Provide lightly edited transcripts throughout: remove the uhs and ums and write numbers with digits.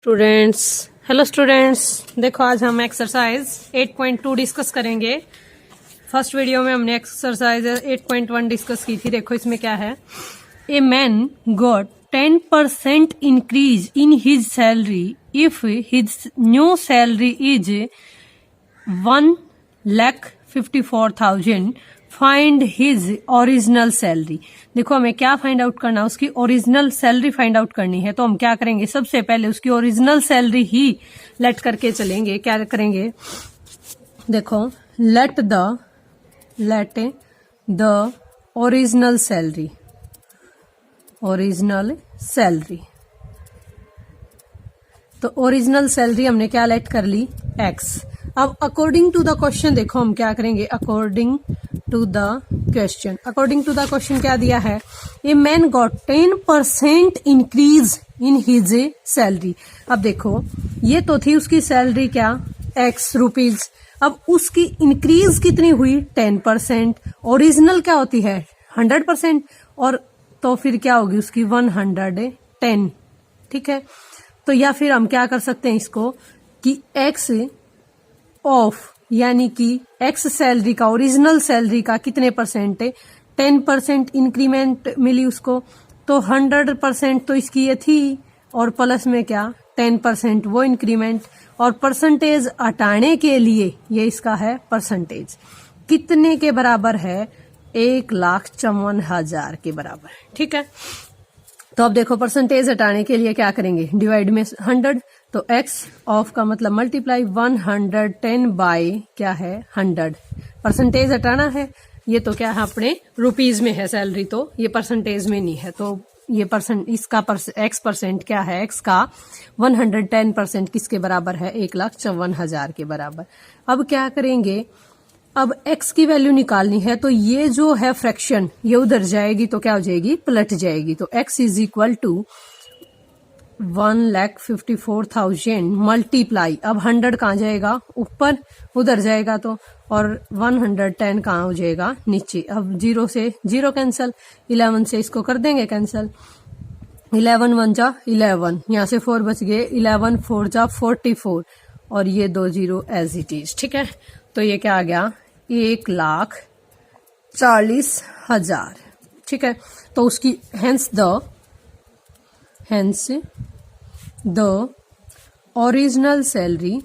Students, hello students, देखो आज हम एक्सरसाइज 8.2 डिस्कस करेंगे। फर्स्ट वीडियो में हमने एक्सरसाइज 8.1 डिस्कस की थी। देखो इसमें क्या है। A man got 10% increase in his salary if his new salary is 1,54,000। Find his original salary. देखो हमें क्या फाइंड आउट करना है, उसकी ओरिजिनल सैलरी फाइंड आउट करनी है। तो हम क्या करेंगे, सबसे पहले उसकी ओरिजिनल सैलरी ही लेट करके चलेंगे। क्या करेंगे, देखो लेट द ओरिजिनल सैलरी। तो ओरिजिनल सैलरी हमने क्या लेट कर ली, एक्स। अब अकॉर्डिंग टू द क्वेश्चन देखो हम क्या करेंगे, अकॉर्डिंग टू द क्वेश्चन क्या दिया है, a man got 10% increase in his salary. अब देखो ये तो थी उसकी सैलरी क्या, एक्स रुपीज। अब उसकी इंक्रीज कितनी हुई, 10%। ओरिजिनल क्या होती है 100%, और तो फिर क्या होगी उसकी 110। ठीक है, तो या फिर हम क्या कर सकते हैं इसको कि एक्स ऑफ, यानी कि एक्स सैलरी का ओरिजिनल सैलरी का कितने परसेंट है, 10% इंक्रीमेंट मिली उसको, तो 100% तो इसकी ये थी, और प्लस में क्या 10% वो इंक्रीमेंट। और परसेंटेज हटाने के लिए ये इसका है परसेंटेज, कितने के बराबर है, 1,54,000 के बराबर। ठीक है, तो अब देखो परसेंटेज हटाने के लिए क्या करेंगे, डिवाइड में 100, तो x ऑफ का मतलब मल्टीप्लाई 110 बाय क्या है 100। परसेंटेज हटाना है, ये तो क्या है अपने रुपीज में है सैलरी, तो ये परसेंटेज में नहीं है। तो ये इसका x परसेंट क्या है, x का 110% किसके बराबर है, 1,54,000 के बराबर। अब क्या करेंगे, अब x की वैल्यू निकालनी है, तो ये जो है फ्रैक्शन ये उधर जाएगी तो क्या हो जाएगी, पलट जाएगी। तो x is equal to 1,54,000 multiply, अब 100 कहाँ जाएगा, ऊपर, उधर जाएगा तो, और 110 कहाँ हो जाएगा, नीचे। अब 0 से 0 कैंसल, 11 से इसको कर देंगे कैंसल, 11 1 जा 11, यहाँ से 4 बच गए, 11 4 जा 44, और ये 2 0 एज इट इज। ठीक है, तो ये क्या आ गया, 1,40,000। ठीक है, तो उसकी hence the original salary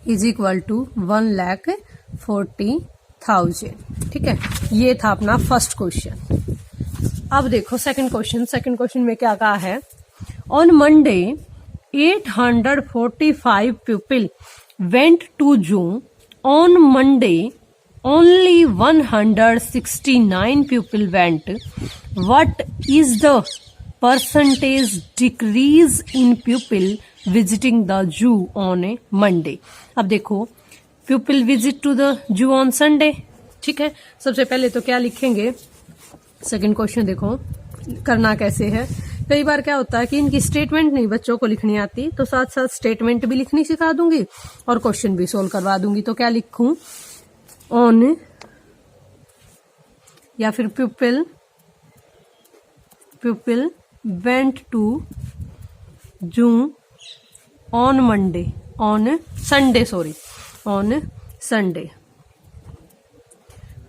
is equal to 1,40,000। ठीक है, ये था अपना फर्स्ट क्वेश्चन। अब देखो सेकंड क्वेश्चन में क्या कहा है, on Monday 845 people went to zoo. On Monday, only 169 people went. What is the percentage decrease in people visiting the zoo on a Monday? अब देखो people visit to the zoo on Sunday. ठीक है, सबसे पहले तो क्या लिखेंगे, second question देखो करना कैसे है। कई बार क्या होता है कि इनकी स्टेटमेंट नहीं बच्चों को लिखनी आती, तो साथ साथ स्टेटमेंट भी लिखनी सिखा दूंगी और क्वेश्चन भी सोल्व करवा दूंगी। तो क्या लिखूं, ऑन या फिर pupil went to zoo on Sunday।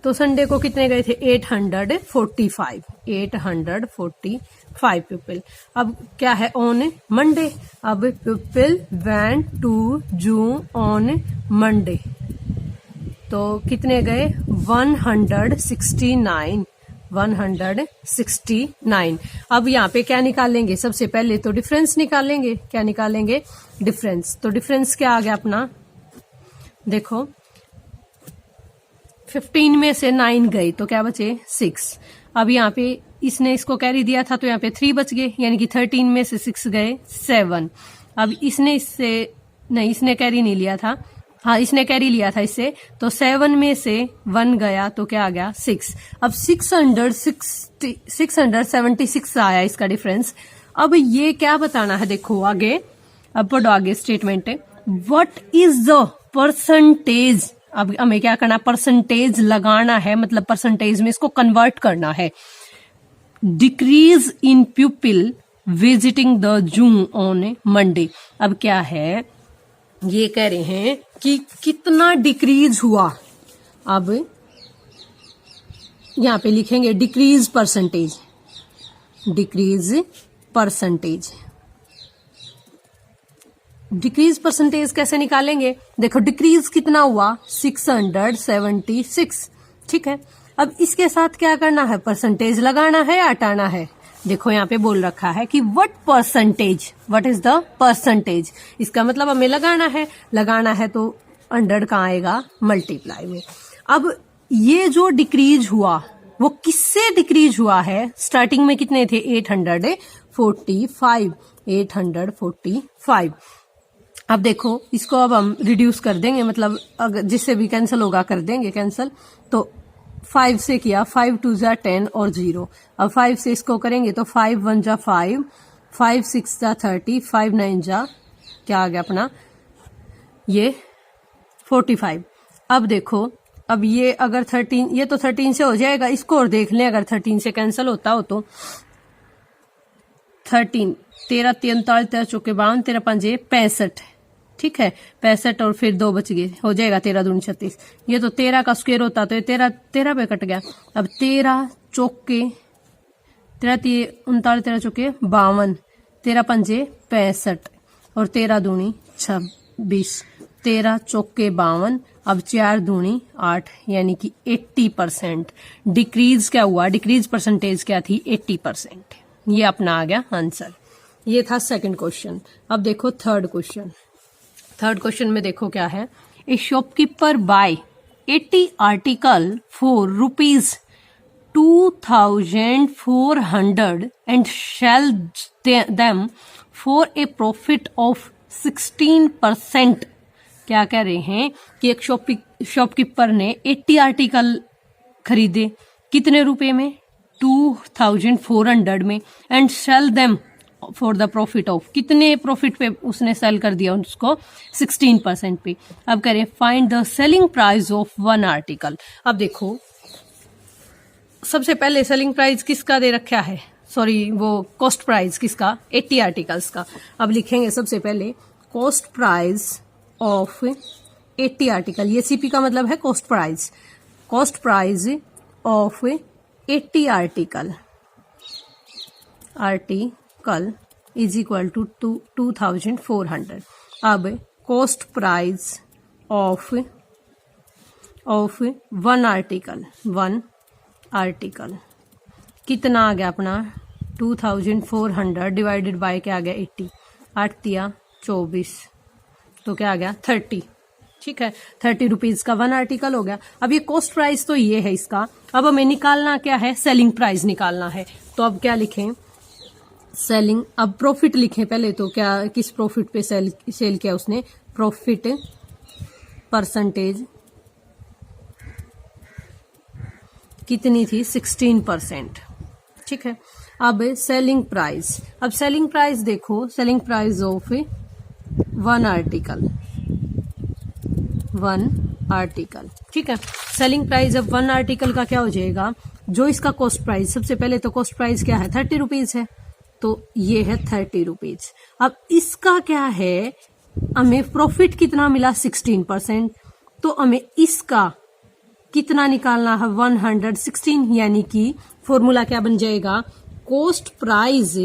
तो संडे को कितने गए थे, 845 पीपल। अब क्या है, ऑन मंडे, अब पीपल वेंट टू जू ऑन मंडे, तो कितने गए 169। अब यहाँ पे क्या निकालेंगे, सबसे पहले तो डिफरेंस निकालेंगे। क्या निकालेंगे, डिफरेंस। तो डिफरेंस क्या आ गया अपना, देखो 15 में से 9 गई तो क्या बचे 6। अब यहाँ पे इसने इसको कैरी दिया था तो यहाँ पे 3 बच गए, यानी कि 13 में से 6 गए 7। अब इसने इसने कैरी नहीं लिया था, हाँ इसने कैरी लिया था इससे, तो 7 में से 1 गया तो क्या आ गया 6। अब 676 आया इसका डिफरेंस। अब ये क्या बताना है, देखो आगे, अब पढ़ो आगे स्टेटमेंट है, व्हाट इज द परसेंटेज। अब हमें क्या करना, परसेंटेज लगाना है, मतलब परसेंटेज में इसको कन्वर्ट करना है। Decrease in people visiting the zoo on Monday. अब क्या है, ये कह रहे हैं कि कितना डिक्रीज हुआ। अब यहां पे लिखेंगे decrease percentage, decrease percentage. Decrease percentage कैसे निकालेंगे, देखो डिक्रीज कितना हुआ 676, ठीक है। अब इसके साथ क्या करना है, परसेंटेज लगाना है या हटाना है। देखो यहाँ पे बोल रखा है कि what percentage, what is the percentage, इसका मतलब हमें लगाना है तो 100 कहाँ आएगा, मल्टीप्लाई में। अब ये जो डिक्रीज हुआ वो किससे डिक्रीज हुआ है, स्टार्टिंग में कितने थे 845, 845। अब देखो इसको अब हम रिड्यूस कर देंगे, मतलब अगर जिससे भी कैंसिल होगा कर देंगे कैंसिल। तो 5 से किया, 5 2 जा 10 और 0। अब 5 से इसको करेंगे तो 5 1 जा 5, 5 6 जा 30, 5 9 जा क्या आ गया अपना ये 45। अब देखो, अब ये अगर 13, ये तो 13 से हो जाएगा, इसको और देख लें अगर 13 से कैंसिल होता हो तो 13 13 43 13 चौके 52 13 पंजे 65, ठीक है 65 और फिर 2 बच गए, हो जाएगा 13 दूनी 36। ये तो 13 का स्क्वायर होता तो ये 13 पे कट गया। अब 13 चौके 13 39 13 चौके 52, 13 पंजे 65 और 13 दूनी 26, 13 चौके 52, अब 4 दूनी 8, यानी कि 80%। डिक्रीज क्या हुआ, डिक्रीज परसेंटेज क्या थी 80%। ये अपना आ गया आंसर। ये था सेकंड क्वेश्चन। अब देखो थर्ड क्वेश्चन। थर्ड क्वेश्चन में देखो क्या है, a shopkeeper buy 80 article for ₹2400 and sell them for a profit of 16%। क्या कह रहे हैं कि एक शॉपकीपर ने 80 आर्टिकल खरीदे, कितने रुपए में 2400 में, and sell them for the profit of, कितने प्रॉफिट पे उसने सेल कर दिया उसको 16% पे। अब करें find the selling price of 1 article. अब देखो सबसे पहले सेलिंग प्राइस किसका दे रखा है, सॉरी वो कॉस्ट प्राइस किसका, 80 आर्टिकल्स का। अब लिखेंगे सबसे पहले कॉस्ट प्राइस ऑफ 80 आर्टिकल, ये सीपी का मतलब है cost price, cost price of 80 article is equal to 2400। अब कॉस्ट प्राइस ऑफ 1 आर्टिकल कितना आ गया अपना 2400 डिवाइडेड बाय क्या आ गया 80, 8 तिया 24, तो क्या आ गया 30, ठीक है 30 रुपीज का 1 आर्टिकल हो गया। अब ये कॉस्ट प्राइस तो ये है इसका, अब हमें निकालना क्या है, सेलिंग प्राइस निकालना है। तो अब क्या लिखें, सेलिंग, अब प्रॉफिट लिखें पहले तो, क्या किस प्रॉफिट पे सेल किया उसने, प्रॉफिट परसेंटेज कितनी थी 16%, ठीक है। अब सेलिंग प्राइस, अब सेलिंग प्राइस देखो, सेलिंग प्राइस ऑफ 1 आर्टिकल, ठीक है। सेलिंग प्राइस ऑफ 1 आर्टिकल का क्या हो जाएगा, जो इसका कॉस्ट प्राइस, सबसे पहले तो कॉस्ट प्राइस क्या है 30 रुपीज है, तो ये है 30 रुपीज। अब इसका क्या है, हमें प्रॉफिट कितना मिला 16%, तो हमें इसका कितना निकालना है 116, यानी कि फॉर्मूला क्या बन जाएगा, cost price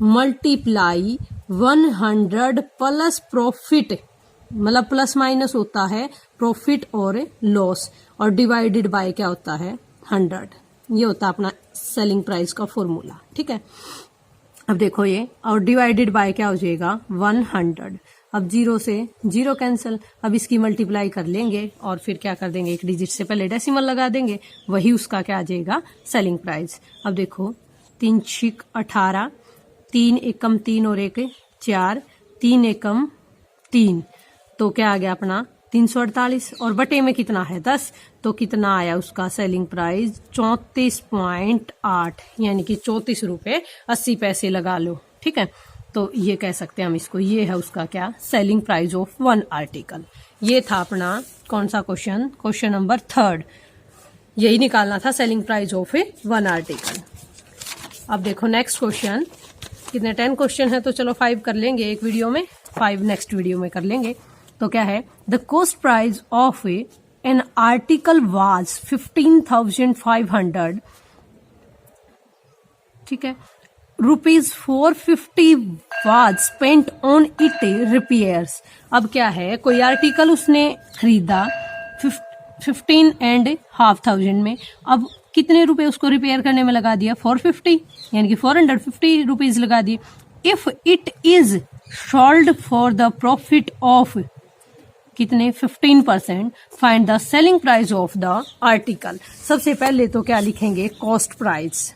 multiply 100 plus profit, मतलब प्लस माइनस होता है प्रॉफिट और लॉस, और डिवाइडेड बाय क्या होता है 100। ये होता है अपना सेलिंग प्राइस का फॉर्मूला, ठीक है। अब देखो ये, और डिवाइडेड बाय क्या हो जाएगा 100। अब 0 से 0 कैंसिल, अब इसकी मल्टीप्लाई कर लेंगे और फिर क्या कर देंगे, एक डिजिट से पहले डेसिमल लगा देंगे, वही उसका क्या आ जाएगा सेलिंग प्राइस। अब देखो 3 छिक 18, 3 एकम 3 और 1 4, 3 एकम 3, तो क्या आ गया अपना 348, और बटे में कितना है 10, तो कितना आया उसका सेलिंग प्राइस 34.8, यानी कि 34 रुपए 80 पैसे लगा लो, ठीक है। तो ये कह सकते हैं हम इसको, ये है उसका क्या सेलिंग प्राइस ऑफ 1 आर्टिकल। ये था अपना कौन सा क्वेश्चन, क्वेश्चन नंबर 3, यही निकालना था सेलिंग प्राइस ऑफ 1 आर्टिकल। अब देखो नेक्स्ट क्वेश्चन, कितने 10 क्वेश्चन है तो चलो 5 कर लेंगे एक वीडियो में, 5 नेक्स्ट वीडियो में कर लेंगे। तो क्या है, the cost price of an article was 15,500, ठीक है, ₹450 was spent on it repairs. अब क्या है, कोई आर्टिकल उसने खरीदा 15,500 में, अब कितने रुपए उसको रिपेयर करने में लगा दिया, 450, यानी कि 450 रुपीज लगा दिए। If it is sold for the profit of कितने, 15%, find the selling price of the article. सबसे पहले तो क्या लिखेंगे, कॉस्ट प्राइस,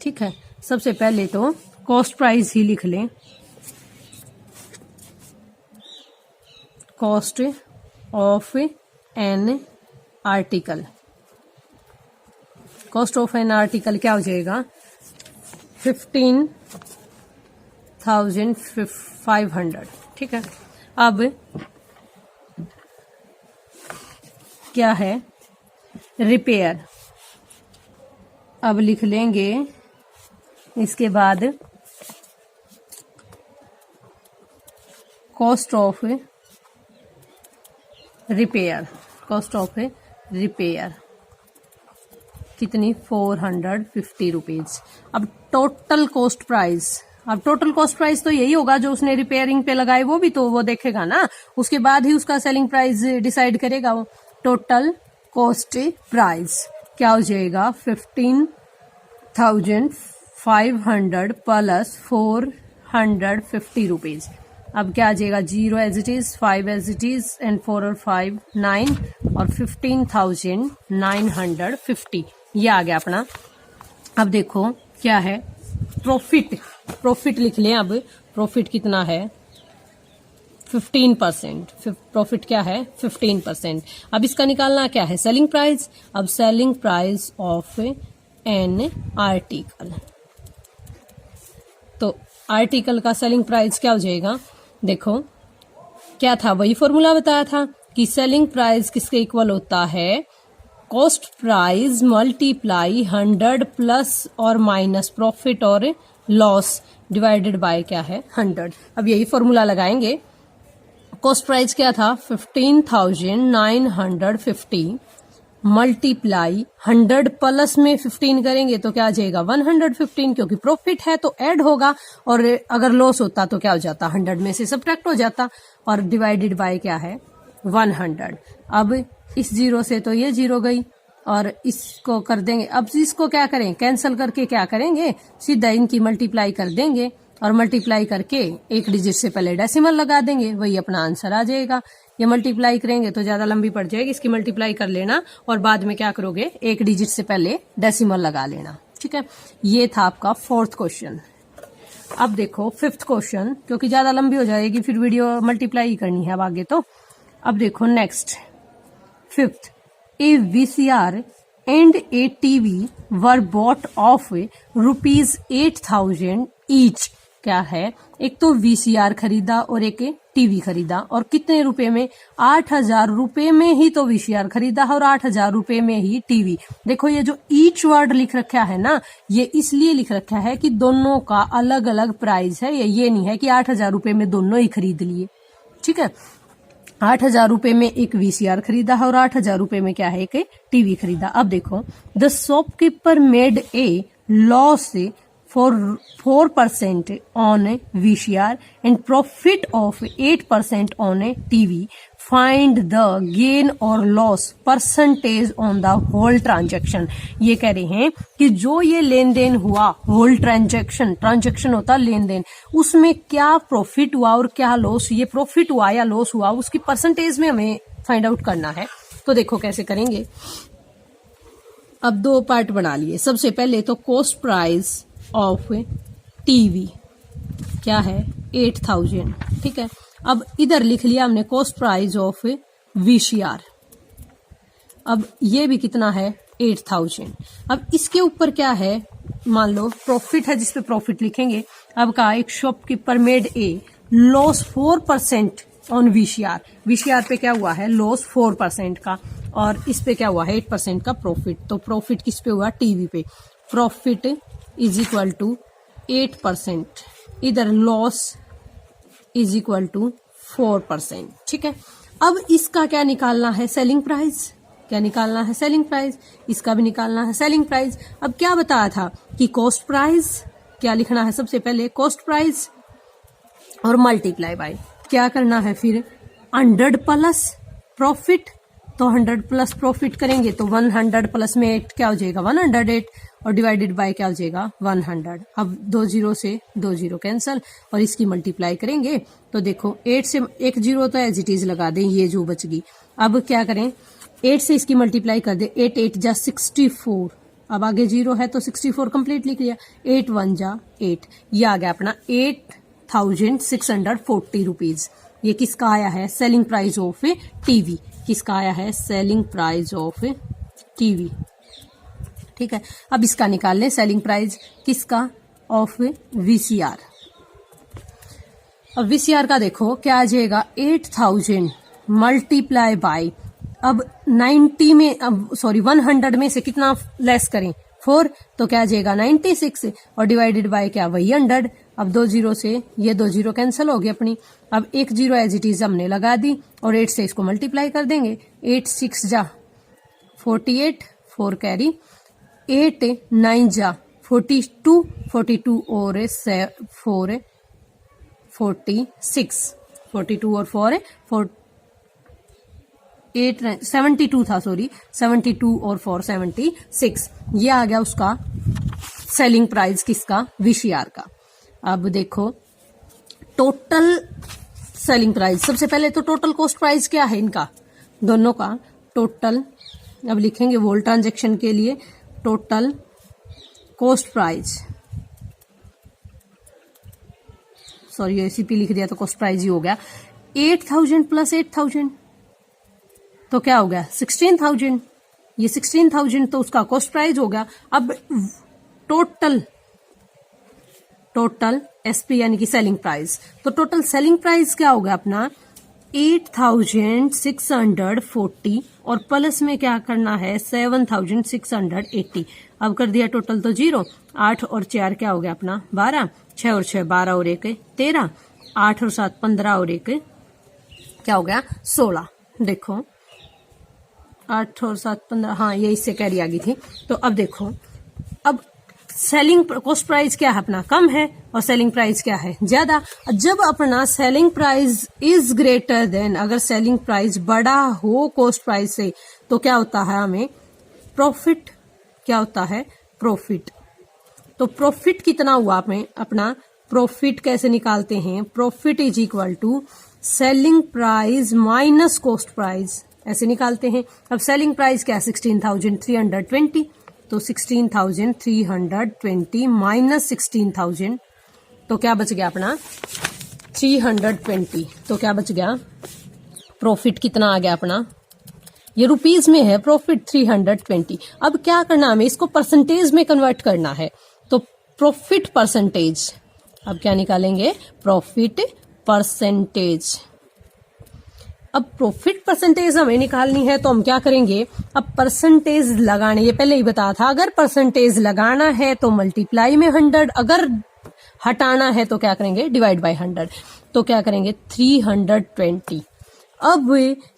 ठीक है, सबसे पहले तो कॉस्ट प्राइस ही लिख लें, cost of an article. Cost of an article क्या हो जाएगा, 15,500, ठीक है। अब क्या है, रिपेयर, अब लिख लेंगे इसके बाद cost of repair, cost of repair कितनी, 450 रुपीज। अब टोटल कॉस्ट प्राइस, अब टोटल कॉस्ट प्राइस तो यही होगा जो उसने रिपेयरिंग पे लगाए, वो भी तो वो देखेगा ना, उसके बाद ही उसका सेलिंग प्राइस डिसाइड करेगा वो। टोटल कॉस्ट प्राइस क्या हो जाएगा, 15,500 प्लस 450 रुपीज। अब क्या आ जाएगा, 0 as it is, 5 as it is, and 4 और 5 9, और 15,950 ये आ गया अपना। अब देखो क्या है, प्रॉफिट, प्रॉफिट लिख लें। अब प्रॉफिट कितना है, 15%, प्रॉफिट क्या है, 15%। अब इसका निकालना क्या है, सेलिंग प्राइस। अब selling price of an article, तो आर्टिकल का सेलिंग प्राइस क्या हो जाएगा, देखो क्या था, वही फॉर्मूला बताया था कि सेलिंग प्राइस किसके इक्वल होता है, कॉस्ट प्राइस मल्टीप्लाई 100 प्लस और माइनस प्रॉफिट और लॉस डिवाइडेड बाय क्या है, 100। अब यही फॉर्मूला लगाएंगे। कॉस्ट प्राइस क्या था, 15,950 मल्टीप्लाई 100 प्लस में 15 करेंगे तो क्या आ जाएगा, 115, क्योंकि प्रॉफिट है तो ऐड होगा, और अगर लॉस होता तो क्या हो जाता, 100 में से सब्ट्रैक्ट हो जाता, और डिवाइडेड बाय क्या है, 100। अब इस 0 से तो ये 0 गई, और इसको कर देंगे। अब इसको क्या करें, कैंसिल करके क्या करेंगे, सीधा इनकी मल्टीप्लाई कर देंगे, और मल्टीप्लाई करके एक डिजिट से पहले डेसिमल लगा देंगे, वही अपना आंसर आ जाएगा। ये मल्टीप्लाई करेंगे तो ज्यादा लंबी पड़ जाएगी, इसकी मल्टीप्लाई कर लेना, और बाद में क्या करोगे, एक डिजिट से पहले डेसिमल लगा लेना, ठीक है। ये था आपका 4th क्वेश्चन। अब देखो 5th क्वेश्चन, क्योंकि ज्यादा लंबी हो जाएगी फिर वीडियो, मल्टीप्लाई ही करनी है अब आगे तो। अब देखो next 5th, a VCR and a TV were bought of ₹8,000 each. क्या है, एक तो VCR खरीदा और एक टीवी खरीदा, और कितने रुपए में, 8,000 रुपए में ही तो VCR खरीदा है और 8,000 रुपए में ही टीवी। देखो ये जो ईच वर्ड लिख रखा है ना, ये इसलिए लिख रखा है कि दोनों का अलग अलग प्राइस है, ये नहीं है कि 8,000 रुपए में दोनों ही खरीद लिए, ठीक है। 8,000 रुपए में एक VCR खरीदा है और 8,000 रुपए में क्या है, एक टीवी खरीदा। अब देखो, the shopkeeper made a loss for 4% on VCR and profit of 8% on TV. Find the gain or loss percentage on the whole transaction. ये कह रहे हैं कि जो ये लेन देन हुआ, whole ट्रांजेक्शन होता लेन देन, उसमें क्या प्रॉफिट हुआ और क्या लॉस, ये प्रॉफिट हुआ या लॉस हुआ उसकी परसेंटेज में हमें फाइंड आउट करना है। तो देखो कैसे करेंगे। अब 2 पार्ट बना लिए। सबसे पहले तो कॉस्ट प्राइस ऑफ टीवी क्या है, 8,000, ठीक है। अब इधर लिख लिया हमने कॉस्ट प्राइस ऑफ VCR, अब ये भी कितना है, 8,000। अब इसके ऊपर क्या है, मान लो प्रॉफिट है, जिसपे प्रॉफिट लिखेंगे। अब का एक shopkeeper made a loss 4% on VCR पे क्या हुआ है, लॉस 4% का, और इस पे क्या हुआ है, 8% का प्रॉफिट। तो प्रॉफिट किस पे हुआ, टीवी पे। प्रॉफिट इज इक्वल टू 8%, इधर लॉस इज इक्वल टू 4%। ठीक है, अब इसका क्या निकालना है, सेलिंग प्राइस। क्या निकालना है, सेलिंग प्राइस। इसका भी निकालना है सेलिंग प्राइस। अब क्या बताया था कि कॉस्ट प्राइस, क्या लिखना है सबसे पहले, कॉस्ट प्राइस और मल्टीप्लाई बाय क्या करना है फिर 100 प्लस प्रॉफिट। तो 100 प्लस प्रॉफिट करेंगे तो 100 प्लस में 8 क्या हो जाएगा 108 और डिवाइडेड बाय क्या हो जाएगा 100। अब 2 जीरो से 2 जीरो कैंसल और इसकी मल्टीप्लाई करेंगे तो देखो 8 से एक जीरो तो एज इट इज लगा दें, ये जो बच गई। अब क्या करें 8 से इसकी मल्टीप्लाई कर दे, 8 8 जा 64। अब आगे जीरो है तो 64 कंप्लीट लिख लिया, 8 1 जा 8। ये आ गया अपना 8640 रुपीज। ये किसका आया है, सेलिंग प्राइस ऑफ टीवी। किसका आया है, सेलिंग प्राइस ऑफ टीवी। ठीक है, अब इसका निकाल लें सेलिंग प्राइस किसका, ऑफ वीसीआर। अब वीसीआर का देखो क्या आ जाएगा 8000 मल्टीप्लाई बाय, अब 90 में, अब सॉरी 100 में से कितना लेस करें 4, तो क्या आ जाएगा 96 और डिवाइडेड बाय क्या वही 100। अब 2 जीरो से ये 2 जीरो कैंसिल हो गई अपनी। अब 1 जीरो एज इट इज हमने लगा दी और 8 से इसको मल्टीप्लाई कर देंगे, 8 6 जा 48, 4 कैरी, 8 9 जा 42, 42 और 4 46, 42 और 4 8 72 था, सॉरी 72 और 4 76। ये आ गया उसका सेलिंग प्राइस किसका, वीसीआर का। अब देखो टोटल सेलिंग प्राइस, सबसे पहले तो टोटल कॉस्ट प्राइस क्या है इनका दोनों का टोटल। अब लिखेंगे वोल ट्रांजैक्शन के लिए total cost price, sorry ACP लिख दिया तो कॉस्ट प्राइस ही हो गया। 8000 प्लस 8000 तो क्या हो गया 16000। ये 16000 तो उसका कॉस्ट प्राइस हो गया। अब टोटल एसपी यानी कि सेलिंग प्राइस, तो टोटल सेलिंग प्राइस क्या होगा अपना 8640 और प्लस में क्या करना है 7680। अब कर दिया टोटल तो जीरो, 8 और 4 क्या हो गया अपना 12, 6 और 6 12 और 1 13, 8 और 7 15 और 1 क्या हो गया 16। देखो 8 और 7 15, हाँ ये इससे कैरी आ गई थी। तो अब देखो अब सेलिंग कॉस्ट प्राइस क्या है अपना कम है और सेलिंग प्राइस क्या है ज्यादा। जब अपना selling price is greater than, अगर सेलिंग प्राइस बड़ा हो कॉस्ट प्राइस से तो क्या होता है हमें प्रॉफिट। क्या होता है प्रॉफिट। तो प्रॉफिट कितना हुआ हमें अपना, प्रॉफिट कैसे निकालते हैं, profit is equal to selling price minus cost price, ऐसे निकालते हैं। अब सेलिंग प्राइस क्या है 16320, तो 16320 माइनस 16000 तो क्या बच गया अपना 320। तो क्या बच गया प्रॉफिट कितना आ गया अपना, ये रुपीज में है प्रॉफिट 320। अब क्या करना हमें इसको परसेंटेज में कन्वर्ट करना है, तो प्रॉफिट परसेंटेज, अब क्या निकालेंगे प्रॉफिट परसेंटेज। अब प्रॉफिट परसेंटेज हमें निकालनी है तो हम क्या करेंगे, अब परसेंटेज लगाने, ये पहले ही बताया था, अगर परसेंटेज लगाना है तो मल्टीप्लाई में 100, अगर हटाना है तो क्या करेंगे डिवाइड बाय 100। तो क्या करेंगे 320। अब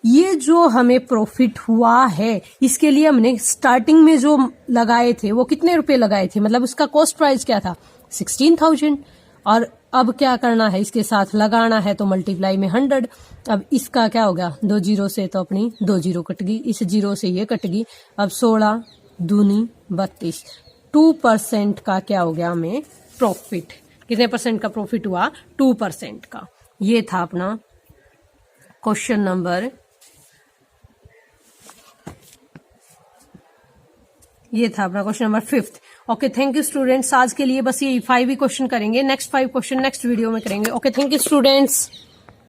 ये जो हमें प्रॉफिट हुआ है इसके लिए हमने स्टार्टिंग में जो लगाए थे वो कितने रुपए लगाए थे, मतलब उसका कॉस्ट प्राइस क्या था 16000 और अब क्या करना है इसके साथ लगाना है तो मल्टीप्लाई में 100। अब इसका क्या होगा 2 जीरो से तो अपनी 2 जीरो कट गई, इस जीरो से ये कट गई। अब 16 दूनी 32, 2% का क्या हो गया हमें प्रॉफिट। कितने परसेंट का प्रॉफिट हुआ 2% का। ये था अपना क्वेश्चन नंबर, ये था अपना question number 5th। Okay thank you students, आज के लिए बस ये 5 ही क्वेश्चन करेंगे, नेक्स्ट 5 क्वेश्चन नेक्स्ट वीडियो में करेंगे। Okay thank you students.